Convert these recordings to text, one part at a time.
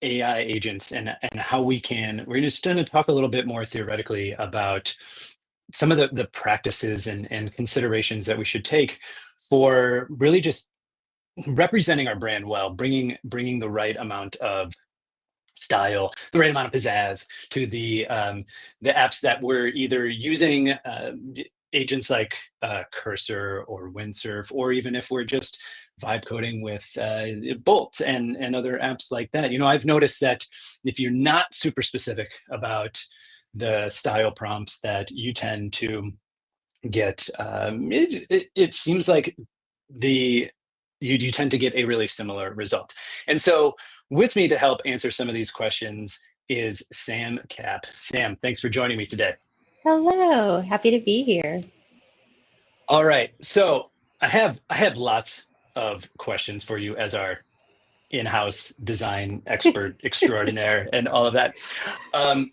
AI agents and how we're just going to talk a little bit more theoretically about some of the practices and considerations that we should take for really just representing our brand well, bringing the right amount of style, the right amount of pizzazz to the apps that we're either using agents like Cursor or Windsurf, or even if we're just vibe coding with Bolt and other apps like that. I've noticed that if you're not super specific about the style prompts that you tend to get, it seems like the you tend to get a really similar result. And so, with me to help answer some of these questions is Sam Cap. Sam, thanks for joining me today. Hello, happy to be here. All right, so I have lots of questions for you as our in-house design expert extraordinaire and all of that. Um,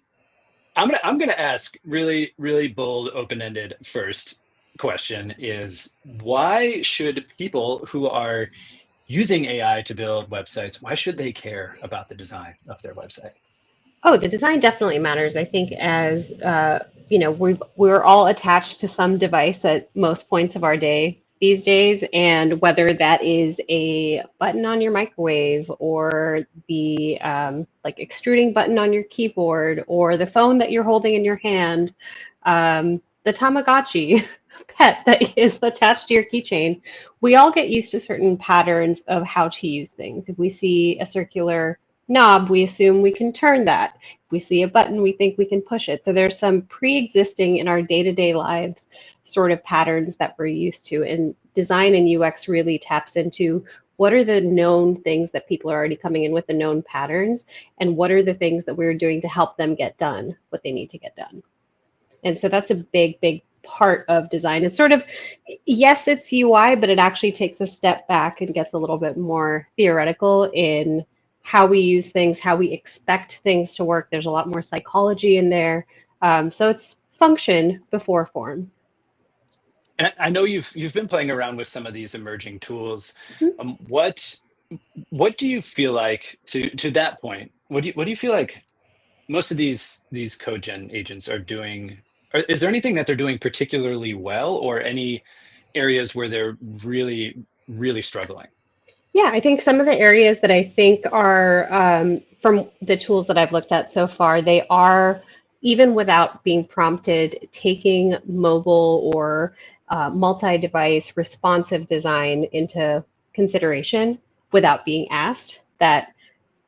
I'm gonna ask really bold, open-ended first question is why should people who are using AI to build websites, why should they care about the design of their website? Oh, the design definitely matters. I think as we're all attached to some device at most points of our day these days, and whether that is a button on your microwave or the like extruding button on your keyboard or the phone that you're holding in your hand, the Tamagotchi pet that is attached to your keychain, we all get used to certain patterns of how to use things. If we see a circular knob, we assume we can turn that. If we see a button, we think we can push it. So there's some pre-existing in our day-to-day lives sort of patterns that we're used to. And design and UX really taps into what are the known things that people are already coming in with, the known patterns, and what are the things that we're doing to help them get done what they need to get done. And so that's a big part of design. It's sort of, yes, it's UI, but it actually takes a step back and gets a little bit more theoretical in how we use things, how we expect things to work. There's a lot more psychology in there. So it's function before form. And I know you've been playing around with some of these emerging tools. Mhm. What do you feel like to that point? What do you feel like most of these code gen agents are doing? Or is there anything that they're doing particularly well, or any areas where they're really struggling? Yeah, I think some of the areas that I think are from the tools that I've looked at so far, they are, even without being prompted, taking mobile or multi-device responsive design into consideration without being asked.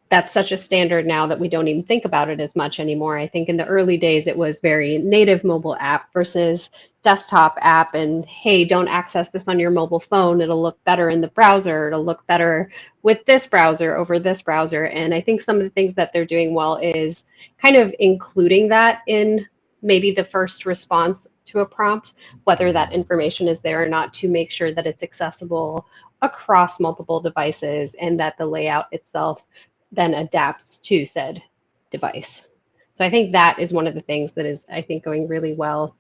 That's such a standard now that we don't even think about it as much anymore. I think in the early days it was very native mobile app versus desktop app, and hey, don't access this on your mobile phone. It'll look better in the browser. It'll look better with this browser over this browser. And I think some of the things that they're doing well is kind of including that in maybe the first response to a prompt, whether that information is there or not, to make sure that it's accessible across multiple devices and that the layout itself then adapts to said device. So I think that is one of the things that is, I think, going really well.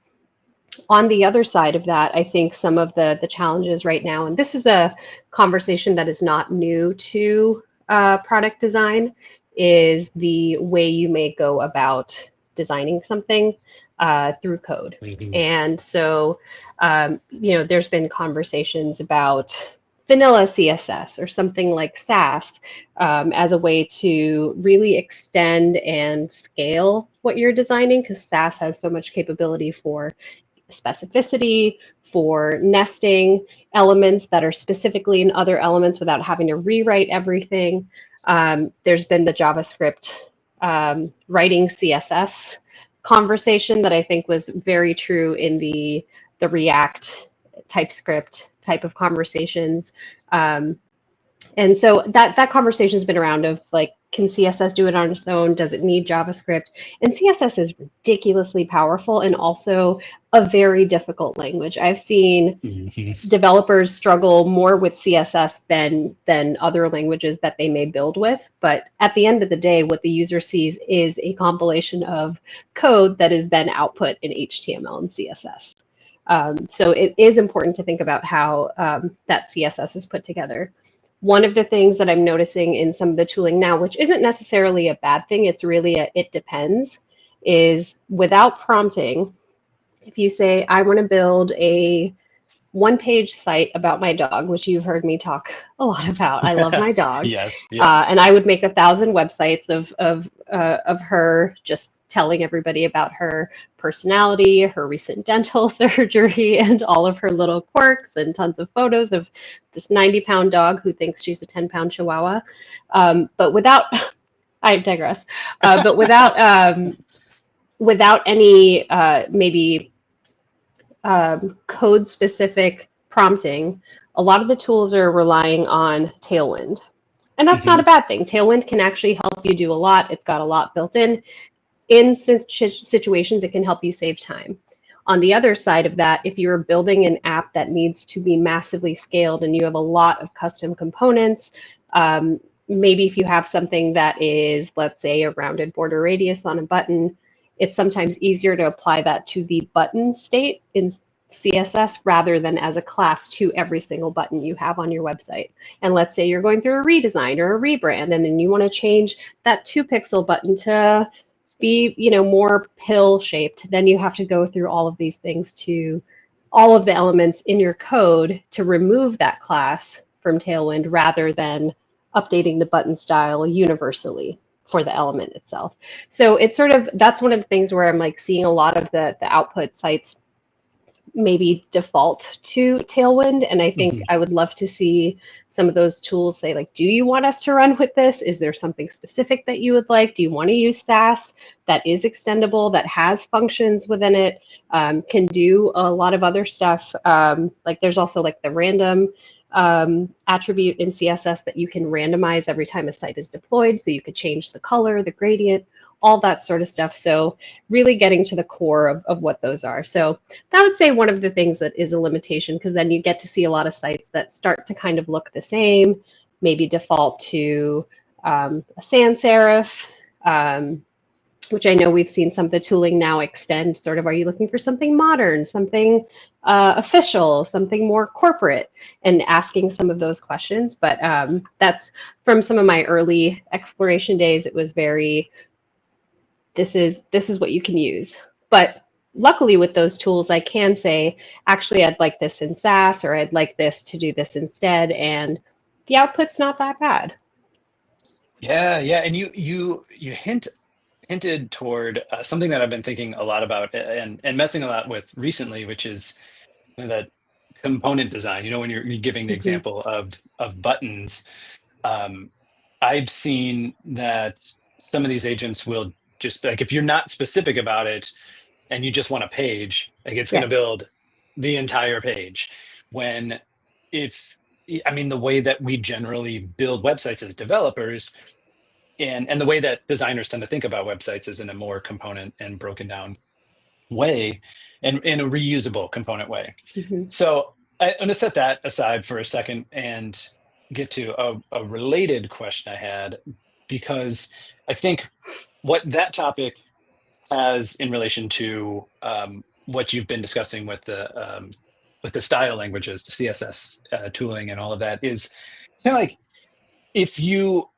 On the other side of that, I think some of the challenges right now, and this is a conversation that is not new to product design, is the way you may go about designing something through code. Mhm. And so, there's been conversations about vanilla CSS or something like Sass as a way to really extend and scale what you're designing, because Sass has so much capability for specificity, for nesting elements that are specifically in other elements without having to rewrite everything. There's been the JavaScript writing CSS conversation that I think was very true in the React TypeScript type of conversations. Um, and so that conversation's been around of like, can CSS do it on its own? Does it need JavaScript? And CSS is ridiculously powerful and also a very difficult language. I've seen Mhm. developers struggle more with CSS than other languages that they may build with. But at the end of the day, what the user sees is a compilation of code that is then output in HTML and CSS. So it is important to think about how that CSS is put together. One of the things that I'm noticing in some of the tooling now, which isn't necessarily a bad thing, it's really it depends, is without prompting, if you say, I want to build a one-page site about my dog, which you've heard me talk a lot about. I love my dog, Yes. Yeah. and I would make 1,000 websites of her, just telling everybody about her personality, her recent dental surgery, and all of her little quirks, and tons of photos of this 90-pound dog who thinks she's a 10-pound Chihuahua. But without, I digress. But without any maybe code specific prompting, a lot of the tools are relying on Tailwind. And that's not Hmm. a bad thing. Tailwind can actually help you do a lot. It's got a lot built in. In situations, it can help you save time. On the other side of that, if you're building an app that needs to be massively scaled and you have a lot of custom components, maybe if you have something that is, let's say, a rounded border radius on a button, it's sometimes easier to apply that to the button state in CSS rather than as a class to every single button you have on your website. And let's say you're going through a redesign or a rebrand, and then you want to change that 2-pixel button to be, more pill shaped. Then you have to go through all of these things to all of the elements in your code to remove that class from Tailwind rather than updating the button style universally for the element itself. So it's sort of, that's one of the things where I'm like seeing a lot of the output sites maybe default to Tailwind. And I think Hmm. I would love to see some of those tools say, like, do you want us to run with this? Is there something specific that you would like? Do you want to use Sass that is extendable, that has functions within it, can do a lot of other stuff? Like there's also like the random attribute in CSS that you can randomize every time a site is deployed. So you could change the color, the gradient, all that sort of stuff. So really getting to the core of what those are. So I would say one of the things that is a limitation, because then you get to see a lot of sites that start to kind of look the same, maybe default to a sans serif, which I know we've seen some of the tooling now extend sort of, are you looking for something modern, something official, something more corporate, and asking some of those questions. But that's from some of my early exploration days. It was very, this is what you can use. But luckily with those tools, I can say, actually, I'd like this in Sass, or I'd like this to do this instead. And the output's not that bad. Yeah. Yeah. And you hinted toward something that I've been thinking a lot about and messing a lot with recently, which is that component design. When you're giving the Mhm. example of buttons, um, I've seen that some of these agents will just, like, if you're not specific about it and you just want a page, like, it's going Yeah. to build the entire page. When if I mean, the way that we generally build websites as developers, and the way that designers tend to think about websites is in a more component and broken down way, and in a reusable component way. Mhm. So I'm going to set that aside for a second and get to a related question I had, because I think what that topic has in relation to what you've been discussing with the style languages, the CSS tooling, and all of that is kind of like, if you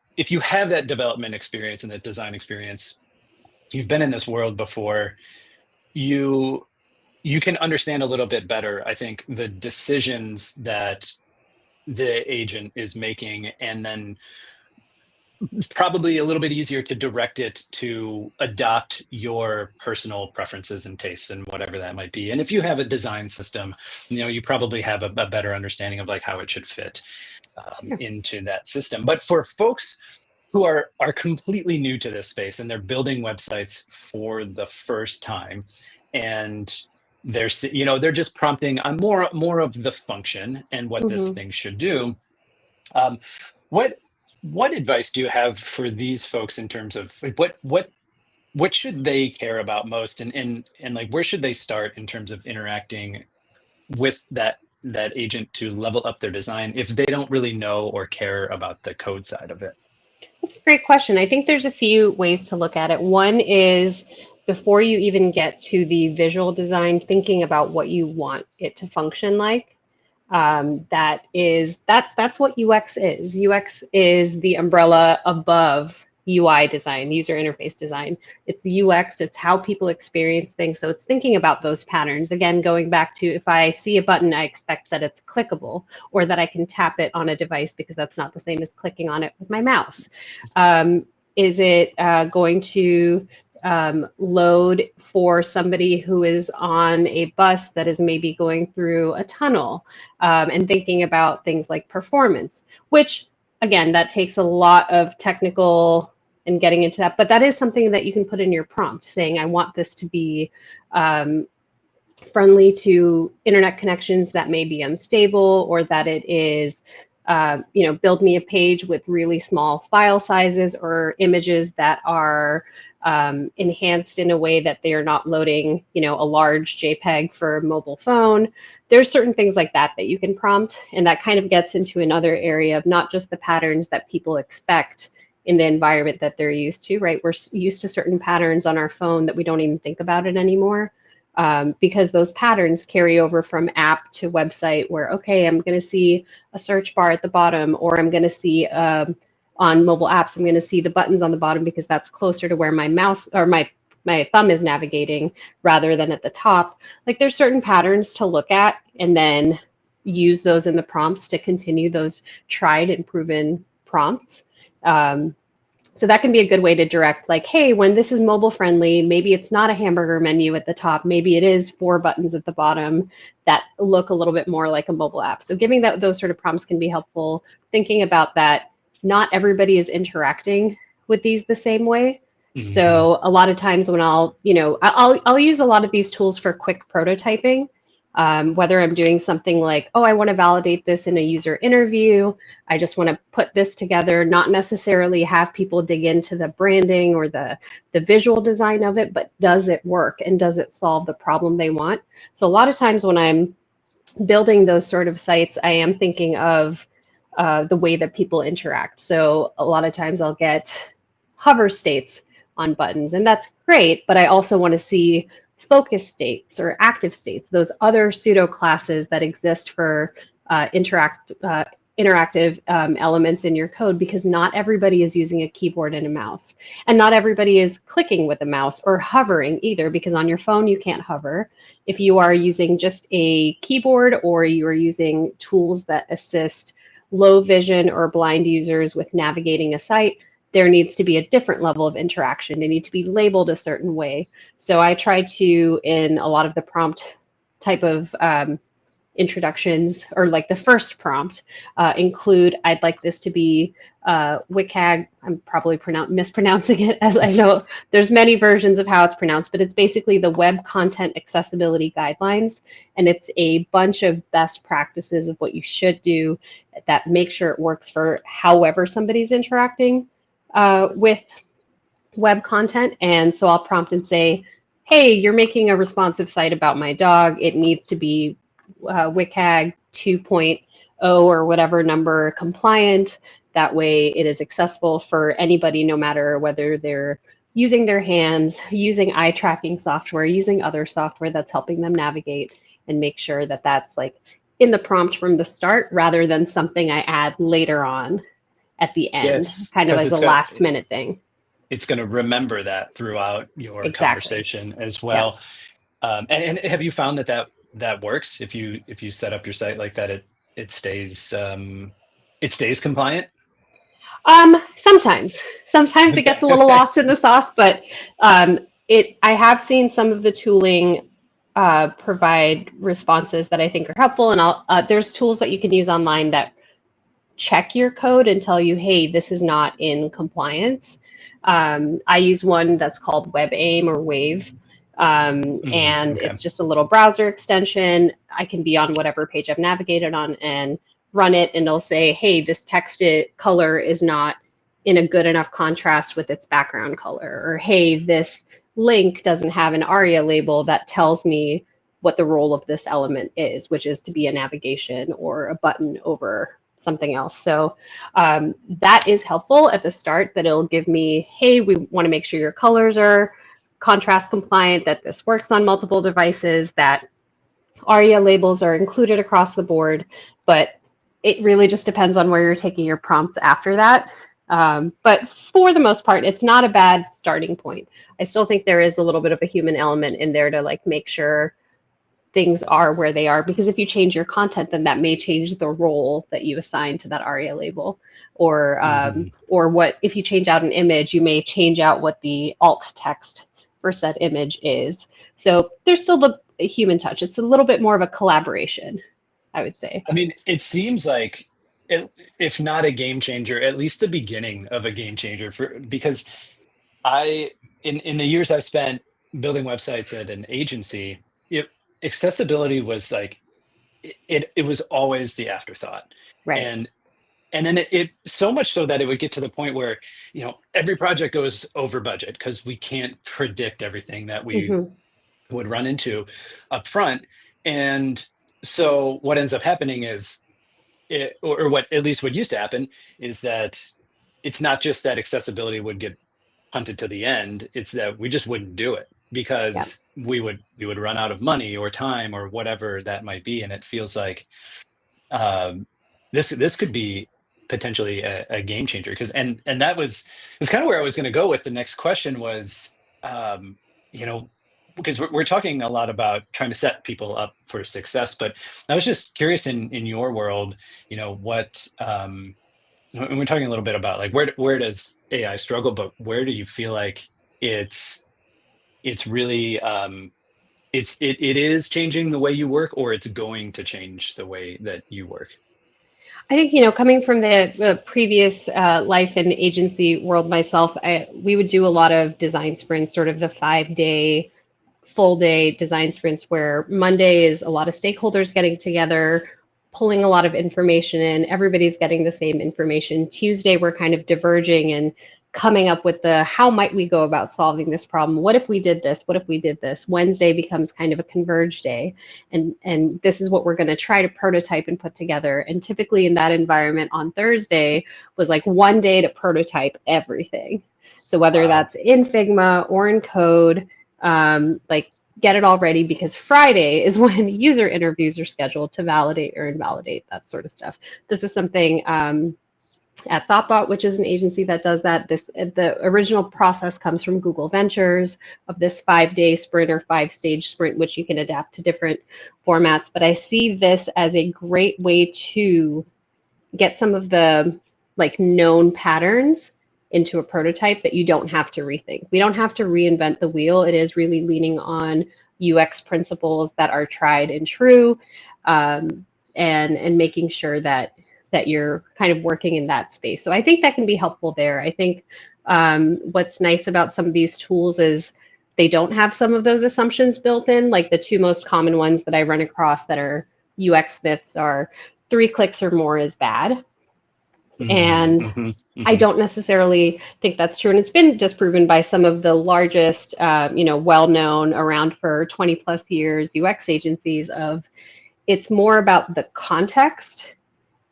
have that development experience and that design experience, you've been in this world before, you you can understand a little bit better, I think, the decisions that the agent is making, and then it's probably a little bit easier to direct it to adopt your personal preferences and tastes and whatever that might be. And if you have a design system, you probably have a better understanding of like how it should fit Sure. into that system. But for folks who are completely new to this space and they're building websites for the first time, and they're just prompting on more of the function and what this Mhm. thing should do. um, what what advice do you have for these folks in terms of like, what should they care about most, and like, where should they start in terms of interacting with that agent to level up their design if they don't really know or care about the code side of it? That's a great question. I think there's a few ways to look at it. One is before you even get to the visual design, thinking about what you want it to function like. That's what UX is. UX is the umbrella above UI design, user interface design. It's UX, it's how people experience things. So it's thinking about those patterns. Again, going back to, if I see a button, I expect that it's clickable, or that I can tap it on a device, because that's not the same as clicking on it with my mouse. Is it going to load for somebody who is on a bus that is maybe going through a tunnel, and thinking about things like performance, which again, that takes a lot of technical and getting into that, but that is something that you can put in your prompt, saying, I want this to be friendly to internet connections that may be unstable, or that it is, build me a page with really small file sizes, or images that are enhanced in a way that they are not loading, a large JPEG for a mobile phone. There's certain things like that that you can prompt, and that kind of gets into another area of not just the patterns that people expect in the environment that they're used to, right? We're used to certain patterns on our phone that we don't even think about it anymore. Because those patterns carry over from app to website, where, okay, I'm going to see a search bar at the bottom, or I'm going to see on mobile apps, I'm going to see the buttons on the bottom, because that's closer to where my mouse or my thumb is navigating, rather than at the top. Like, there's certain patterns to look at, and then use those in the prompts to continue those tried and proven prompts. So that can be a good way to direct, like, hey, when this is mobile friendly, maybe it's not a hamburger menu at the top. Maybe it is 4 buttons at the bottom that look a little bit more like a mobile app. So giving those sort of prompts can be helpful. Thinking about that, not everybody is interacting with these the same way. So a lot of times when I'll use a lot of these tools for quick prototyping. Whether I'm doing something like, oh, I want to validate this in a user interview, I just want to put this together, not necessarily have people dig into the branding or the visual design of it, but does it work, and does it solve the problem they want? So a lot of times when I'm building those sort of sites, I am thinking of the way that people interact. So a lot of times I'll get hover states on buttons, and that's great, but I also want to see focus states or active states, those other pseudo classes that exist for interactive elements in your code, because not everybody is using a keyboard and a mouse, and not everybody is clicking with a mouse or hovering either, because on your phone you can't hover. If you are using just a keyboard, or you are using tools that assist low vision or blind users with navigating a site, there needs to be a different level of interaction. They need to be labeled a certain way. So I try to, in a lot of the prompt type of introductions, or like the first prompt, include, I'd like this to be WCAG. I'm probably mispronouncing it, as I know there's many versions of how it's pronounced, but it's basically the Web Content Accessibility Guidelines. And it's a bunch of best practices of what you should do that make sure it works for however somebody's interacting with web content. And so I'll prompt and say, hey, you're making a responsive site about my dog. It needs to be WCAG 2.0 or whatever number compliant. That way it is accessible for anybody, no matter whether they're using their hands, using eye tracking software, using other software that's helping them navigate, and make sure that that's like in the prompt from the start, rather than something I add later on at the end, Yes, kind of because as a last minute thing. it's going to remember that throughout your Exactly. conversation as Yeah. well. And have you found that works? If you set up your site like that, it stays compliant? Sometimes it gets a little Okay. lost in the sauce, but I have seen some of the tooling provide responses that I think are helpful. And there's tools that you can use online that check your code and tell you, hey, this is not in compliance. I use one that's called WebAIM or Wave. And Okay. it's just a little browser extension. I can be on whatever page I've navigated on and run it, and it'll say, hey, this text color is not in a good enough contrast with its background color, or hey, this link doesn't have an ARIA label that tells me what the role of this element is, which is to be a navigation or a button over something else. So that is helpful at the start, that it'll give me, hey, we want to make sure your colors are contrast compliant, that this works on multiple devices, that ARIA labels are included across the board, but it really just depends on where you're taking your prompts after that. But for the most part, it's not a bad starting point. I still think there is a little bit of a human element in there to like make sure things are where they are, because if you change your content, then that may change the role that you assign to that ARIA label, or what if you change out an image, you may change out what the alt text for said image is. So there's still the human touch. It's a little bit more of a collaboration, I would say. I mean, it seems like, it, if not a game changer, at least the beginning of a game changer for because I in the years I've spent building websites at an agency, accessibility was like it was always the afterthought. Right. And and then it so much so that it would get to the point where, every project goes over budget because we can't predict everything that we Hmm. would run into up front. And so what ends up happening is or what at least what used to happen is that it's not just that accessibility would get punted to the end, it's that we just wouldn't do it Yeah. because we would run out of money or time or whatever that might be. And it feels like um, this could be potentially a game changer because and that's kind of where I was going to go with the next question was um, you know because we're talking a lot about trying to set people up for success, but I was just curious in your world, what and we're talking a little bit about like where does AI struggle, but where do you feel like it's it's really it is changing the way you work, or it's going to change the way that you work? I think, coming from the previous life and agency world myself, we would do a lot of design sprints, sort of the 5 day full day design sprints where Monday is a lot of stakeholders getting together, pulling a lot of information in, everybody's getting the same information. Tuesday, we're kind of diverging and coming up with the how might we go about solving this problem? What if we did this? What if we did this? Wednesday becomes kind of a converge day. And this is what we're going to try to prototype and put together. And typically in that environment on Thursday was like one day to prototype everything. So whether Wow. that's in Figma or in code, like get it all ready because Friday is when user interviews are scheduled to validate or invalidate that sort of stuff. This was something at Thoughtbot, which is an agency that does that. The original process comes from Google Ventures of this 5 day sprint or 5 stage sprint, which you can adapt to different formats. But I see this as a great way to get some of the like known patterns into a prototype that you don't have to rethink. We don't have to reinvent the wheel. It is really leaning on UX principles that are tried and true, and making sure that you're kind of working in that space. So I think that can be helpful there. I think what's nice about some of these tools is they don't have some of those assumptions built in. Like the two most common ones that I run across that are UX myths are 3 clicks or more is bad. And Mm-hmm, I hmm. don't necessarily think that's true. And it's been disproven by some of the largest, well-known around for 20 plus years UX agencies of it's more about the context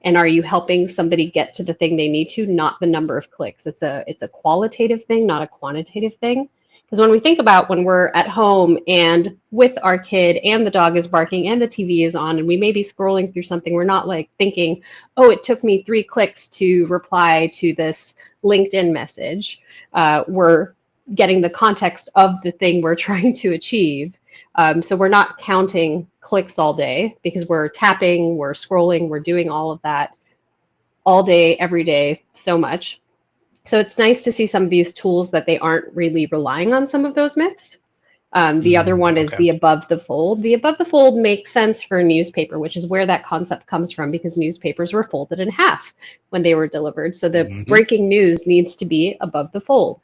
and are you helping somebody get to the thing they need to, not the number of clicks. It's a qualitative thing, not a quantitative thing. Because when we think about when we're at home and with our kid and the dog is barking and the TV is on and we may be scrolling through something, we're not like thinking, oh, it took me 3 clicks to reply to this LinkedIn message. We're getting the context of the thing we're trying to achieve. So we're not counting clicks all day because we're tapping, we're scrolling, we're doing all of that all day, every day, so much. So it's nice to see some of these tools that they aren't really relying on some of those myths. The other one is Okay. the above the fold. The above the fold makes sense for a newspaper, which is where that concept comes from because newspapers were folded in half when they were delivered. So the Hmm. breaking news needs to be above the fold.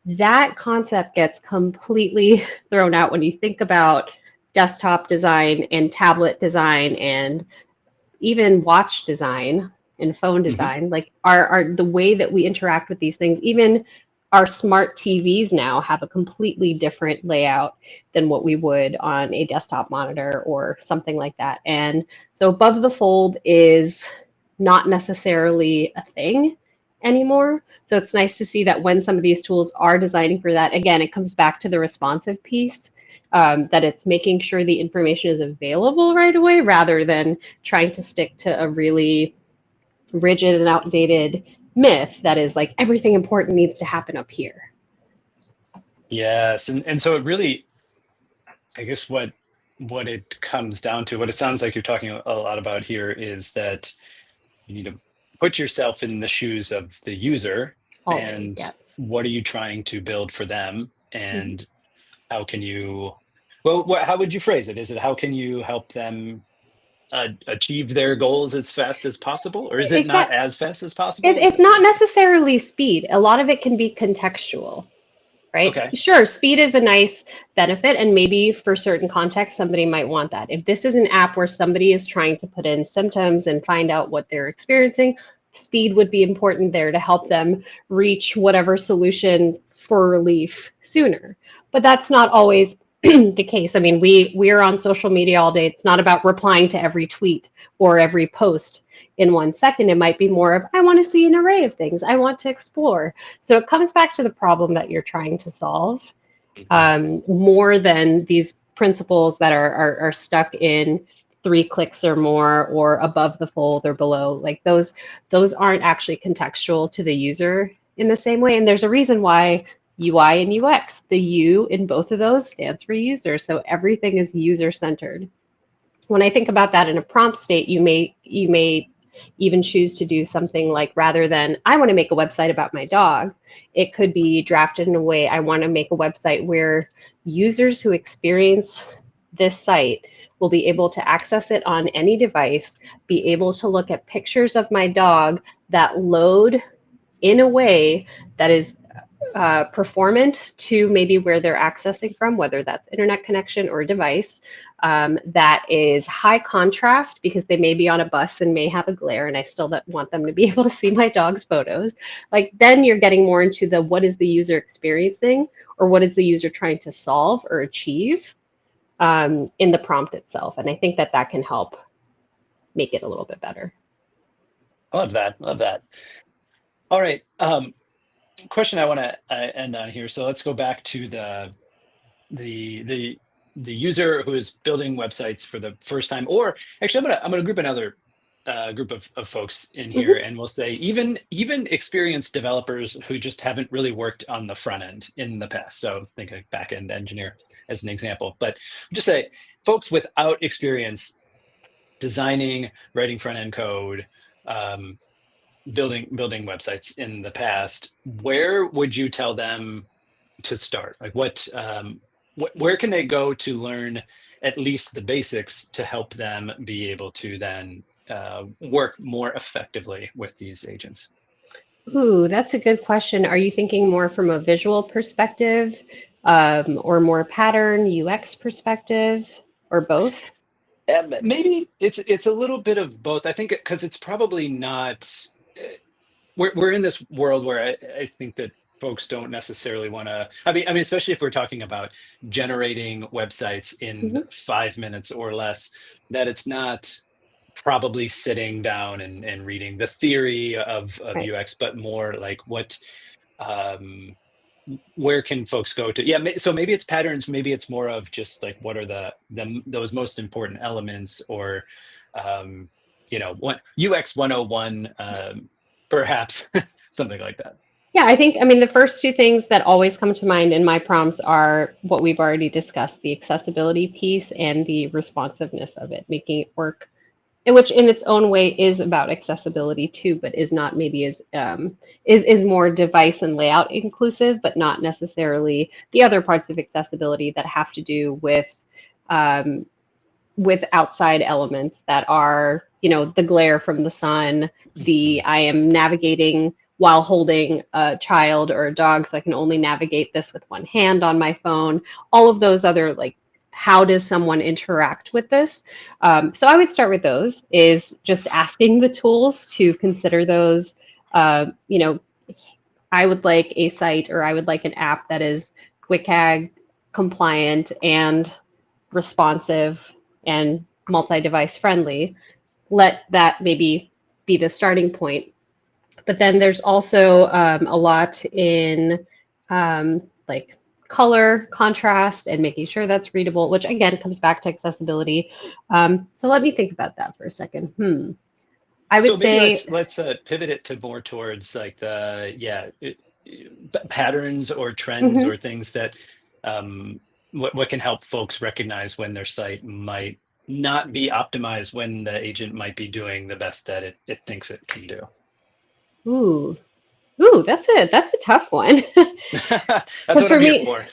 That concept gets completely thrown out when you think about desktop design and tablet design and even watch design and phone Hmm. design. Like our the way that we interact with these things, even our smart TVs now have a completely different layout than what we would on a desktop monitor or something like that. And so above the fold is not necessarily a thing anymore. So it's nice to see that when some of these tools are designing for that, again, it comes back to the responsive piece. that it's making sure the information is available right away rather than trying to stick to a really rigid and outdated myth that is like everything important needs to happen up here. Yes, and so it really, I guess what it comes down to, what it sounds like you're talking a lot about here is that you need to put yourself in the shoes of the user, Always, and yeah. what are you trying to build for them, Mhm. and how can you, well, how would you phrase it? Is it how can you help them achieve their goals as fast as possible, or is it not Exactly. as fast as possible? It's not necessarily speed. A lot of it can be contextual, right? Okay. Sure, speed is a nice benefit, and maybe for certain contexts, somebody might want that. If this is an app where somebody is trying to put in symptoms and find out what they're experiencing, speed would be important there to help them reach whatever solution for relief sooner. But that's not always the case. I mean, we're on social media all day. It's not about replying to every tweet or every post in 1 second. It might be more of, I want to see an array of things. I want to explore. So it comes back to the problem that you're trying to solve, Mhm. more than these principles that are stuck in 3 clicks or more, or above the fold or below. Like those aren't actually contextual to the user in the same way. And there's a reason why UI and UX, the U in both of those stands for user. So everything is user centered. When I think about that in a prompt state, you may even choose to do something like, rather than I want to make a website about my dog, it could be drafted in a way, I want to make a website where users who experience this site will be able to access it on any device, be able to look at pictures of my dog that load in a way that is performant to maybe where they're accessing from, whether that's internet connection or device, that is high contrast because they may be on a bus and may have a glare, and I still want them to be able to see my dog's photos. Like then you're getting more into the what is the user experiencing, or what is the user trying to solve or achieve, in the prompt itself. And I think that that can help make it a little bit better. I love that. Love that. All right. Question I want to end on here. So let's go back to the the the user who is building websites for the first time, or actually I'm gonna group another group of folks in here, Mhm. and we'll say even experienced developers who just haven't really worked on the front end in the past. So think a back end engineer as an example, but just say folks without experience designing, writing front end code, um, building websites in the past. Where would you tell them to start? Like where can they go to learn at least the basics to help them be able to then work more effectively with these agents? Ooh, that's a good question. Are you thinking more from a visual perspective, or more pattern UX perspective, or both? Maybe it's a little bit of both. I think because it's probably not. uh, we're in this world where I think that folks don't necessarily want to. I mean, especially if we're talking about generating websites in Mhm. 5 minutes or less, that it's not probably sitting down and reading the theory of Right. UX, but more like um, where can folks go to? Yeah, so maybe it's patterns, maybe it's more of just like what are the those most important elements, or um, what UX 101, perhaps something like that. Yeah, I mean, the first two things that always come to mind in my prompts are what we've already discussed, the accessibility piece and the responsiveness of it, making it work, and which in its own way is about accessibility too, but is not maybe as is more device and layout inclusive, but not necessarily the other parts of accessibility that have to do um, with outside elements that are, the glare from the sun, the Mhm. I am navigating while holding a child or a dog, so I can only navigate this with one hand on my phone. All of those other, like, how does someone interact with this? So I would start with those, is just asking the tools to consider those. Uh, you know, I would like a site, or I would like an app that is WCAG compliant and responsive and multi-device friendly. Let that maybe be the starting point. But then there's also a lot in, like color, contrast, and making sure that's readable, which again comes back to accessibility. So let me think about that for a second. I would So maybe say, let's pivot it to more towards like the patterns or trends mhm. or things that what can help folks recognize when their site might not be optimized, when the agent might be doing the best that it thinks it can do. Ooh, that's a tough one. That's Because what I'm here for.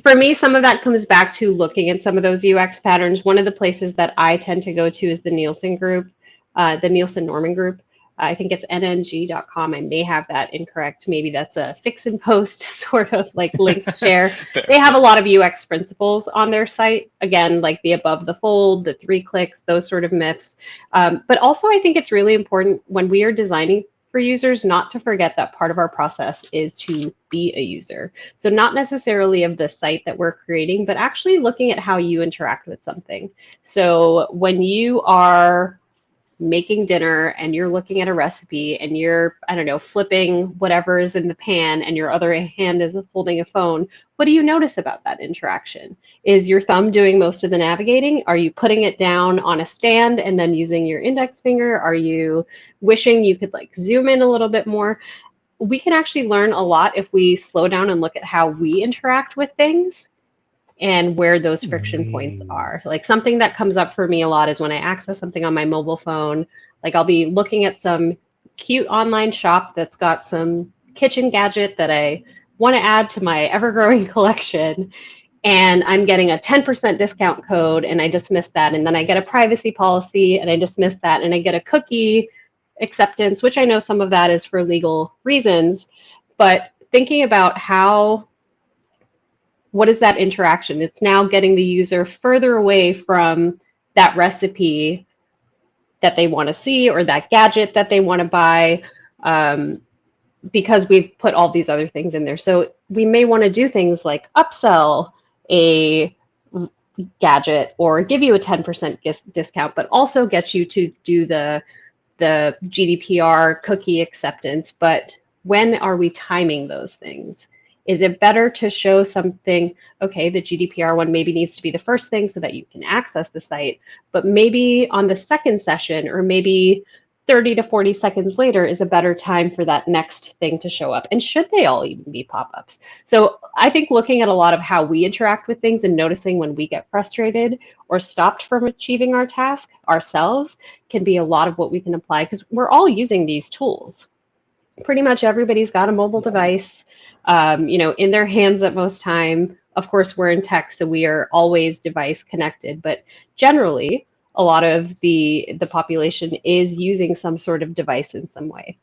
for me, some of that comes back to looking at some of those UX patterns. One of the places that I tend to go to is the Nielsen group, the Nielsen Norman group. I think it's nng.com. I may have that incorrect. Maybe that's a fix and post sort of like link share. Fair, They have a yeah. lot of UX principles on their site. Again, like the above the fold, the 3 clicks, those sort of myths. But also, I think it's really important when we are designing for users not to forget that part of our process is to be a user. So not necessarily of the site that we're creating, but actually looking at how you interact with something. So when you are making dinner and you're looking at a recipe and you're, I don't know, flipping whatever is in the pan and your other hand is holding a phone, what do you notice about that interaction? Is your thumb doing most of the navigating? Are you putting it down on a stand and then using your index finger? Are you wishing you could like zoom in a little bit more? We can actually learn a lot if we slow down and look at how we interact with things and where those friction points Mm. are. Like something that comes up for me a lot is when I access something on my mobile phone, like I'll be looking at some cute online shop that's got some kitchen gadget that I want to add to my ever growing collection. And I'm getting a 10% discount code and I dismiss that. And then I get a privacy policy and I dismiss that. And I get a cookie acceptance, which I know some of that is for legal reasons. But thinking about what is that interaction? It's now getting the user further away from that recipe that they want to see or that gadget that they want to buy, um, because we've put all these other things in there. So we may want to do things like upsell a gadget or give you a 10% discount, but also get you to do the GDPR cookie acceptance. But when are we timing those things? Is it better to show something, okay, the GDPR one maybe needs to be the first thing so that you can access the site, but maybe on the second session or maybe 30 to 40 seconds later is a better time for that next thing to show up? And should they all even be pop-ups? So I think looking at a lot of how we interact with things and noticing when we get frustrated or stopped from achieving our task ourselves can be a lot of what we can apply because we're all using these tools. Pretty much everybody's got a mobile Yeah. device, in their hands at most time. Of course, we're in tech, so we are always device connected, but generally, a lot of the population is using some sort of device in some way.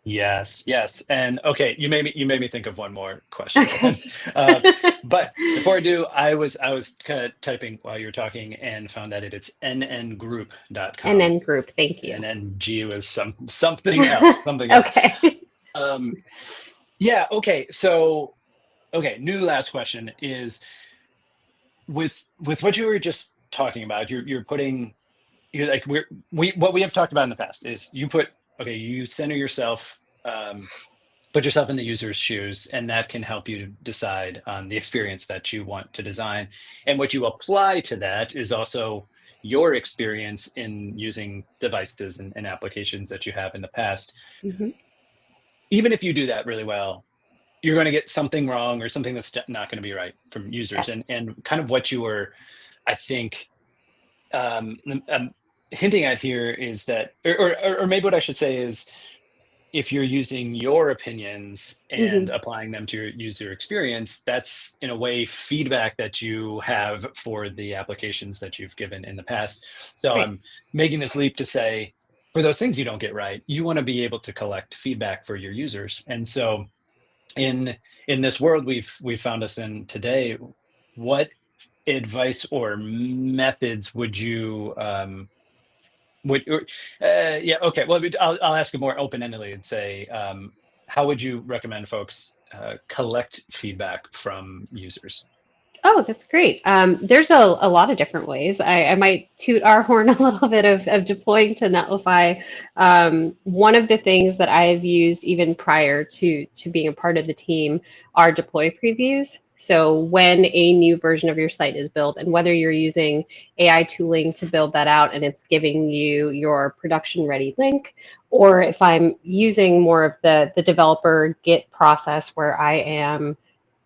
Yes, yes. And okay, you made me think of one more question then. Okay. Uh, but before I do, I was kind of typing while you were talking and found that it's And nngroup.com. then group, thank you. And then G was something else, something else. Okay. Um, yeah, okay. So okay, new last question is with what you were just talking about, you're putting you're like we what we have talked about in the past is you center yourself, put yourself in the user's shoes, and that can help you decide on the experience that you want to design. And what you apply to that is also your experience in using devices and applications that you have in the past. Mhm. Even if you do that really well, you're going to get something wrong or something that's not going to be right from Yeah. users. And kind of what you were, I think, um, um, hinting at here is that, or maybe what I should say is, if you're using your opinions and Mhm. applying them to your user experience, that's in a way feedback that you have for the applications that you've given in the past. So Right. I'm making this leap to say, for those things you don't get right, you want to be able to collect feedback for your users. And so in in this world we've found us in today, what advice or methods would you yeah, okay. Well, I'll ask it more open-endedly and say, how would you recommend folks collect feedback from users? Oh, that's great. There's a lot of different ways. I might toot our horn a little bit of deploying to Netlify. One of the things that I've used even prior to being a part of the team are deploy previews. So when a new version of your site is built, and whether you're using AI tooling to build that out and it's giving you your production ready link, or if I'm using more of the developer Git process where I am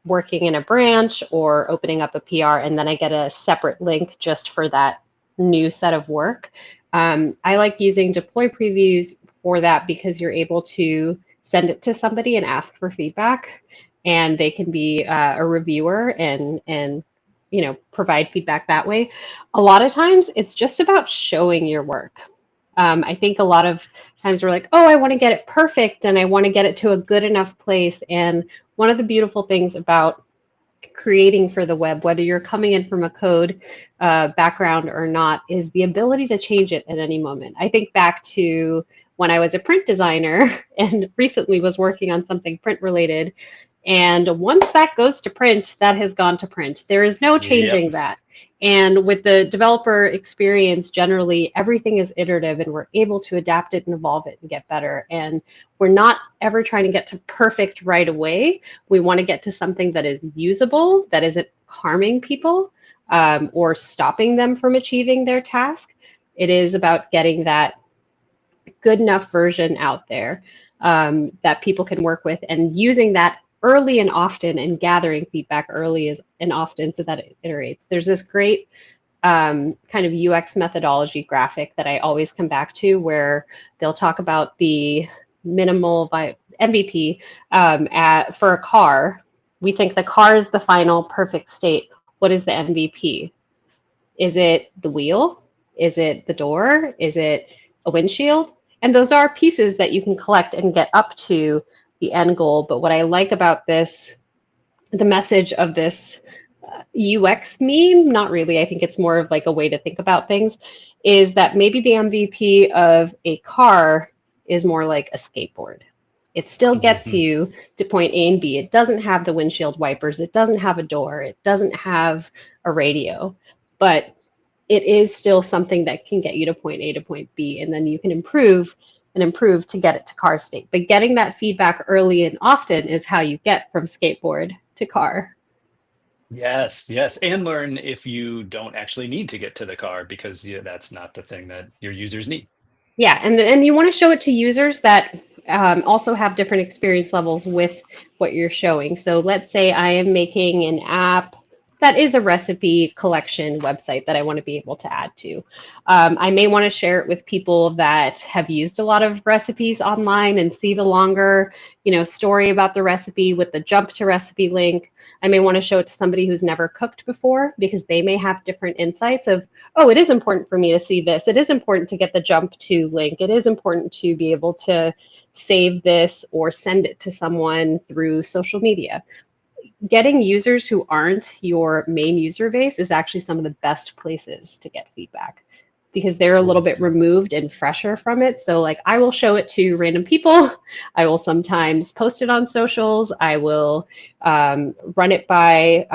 working in a branch or opening up a PR, and then I get a separate link just for that new set of work. I like using deploy previews for that because you're able to send it to somebody and ask for feedback, and they can be a reviewer and provide feedback that way. A lot of times, it's just about showing your work. I think a lot of times we're like, oh, I want to get it perfect and I want to get it to a good enough place. And one of the beautiful things about creating for the web, whether you're coming in from a code background or not, is the ability to change it at any moment. I think back to when I was a print designer and recently was working on something print related. And once that goes to print, that has gone to print. There is no Yep. changing that. And with the developer experience, generally everything is iterative and we're able to adapt it and evolve it and get better. And we're not ever trying to get to perfect right away. We want to get to something that is usable, that isn't harming people or stopping them from achieving their task. It is about getting that good enough version out there that people can work with and using that early and often and gathering feedback early and often so that it iterates. There's this great kind of UX methodology graphic that I always come back to where they'll talk about the minimal MVP for a car. We think the car is the final perfect state. What is the MVP? Is it the wheel? Is it the door? Is it a windshield? And those are pieces that you can collect and get up to the end goal. But what I like about this, the message of this UX meme, not really, I think it's more of like a way to think about things, is that maybe the MVP of a car is more like a skateboard. It still gets Hmm. you to point A and B. It doesn't have the windshield wipers. It doesn't have a door. It doesn't have a radio. But it is still something that can get you to point A to point B, and then you can improve and improve to get it to car state. But getting that feedback early and often is how you get from skateboard to car. Yes, yes, and learn if you don't actually need to get to the car because that's not the thing that your users need. Yeah, and you want to show it to users that also have different experience levels with what you're showing. So let's say I am making an app that is a recipe collection website that I want to be able to add to. I may want to share it with people that have used a lot of recipes online and see the longer, story about the recipe with the jump to recipe link. I may want to show it to somebody who's never cooked before because they may have different insights of, oh, it is important for me to see this. It is important to get the jump to link. It is important to be able to save this or send it to someone through social media. Getting users who aren't your main user base is actually some of the best places to get feedback because they're a little Cool. bit removed and fresher from it. So like I will show it to random people. I will sometimes post it on socials. I will run it by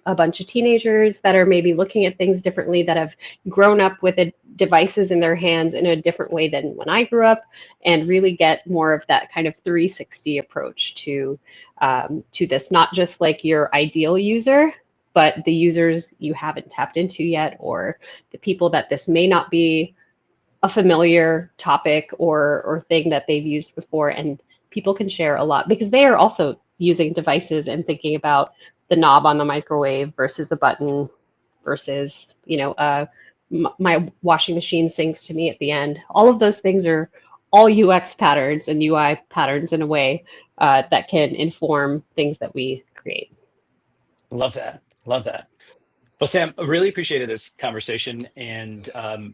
a bunch of teenagers that are maybe looking at things differently, that have grown up with devices in their hands in a different way than when I grew up, and really get more of that kind of 360 approach to this, not just like your ideal user, but the users you haven't tapped into yet, or the people that this may not be a familiar topic or thing that they've used before. And people can share a lot because they are also using devices and thinking about the knob on the microwave versus a button versus my washing machine sings to me at the end. All of those things are all UX patterns and UI patterns in a way that can inform things that we create. Love that. Love that. Well, Sam, I really appreciated this conversation, and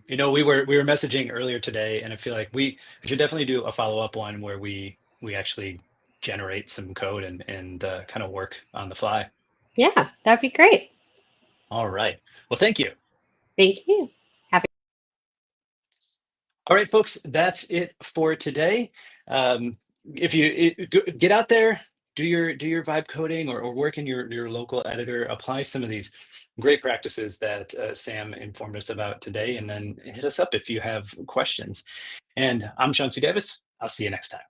we were messaging earlier today, and I feel like we should definitely do a follow up one where we actually generate some code and kind of work on the fly. Yeah, that'd be great. All right. Well, thank you. Thank you. Have All right, folks, that's it for today. If you get out there, do your vibe coding, or work in your local editor. Apply some of these great practices that Sam informed us about today, and then hit us up if you have questions. And I'm Sean C. Davis. I'll see you next time.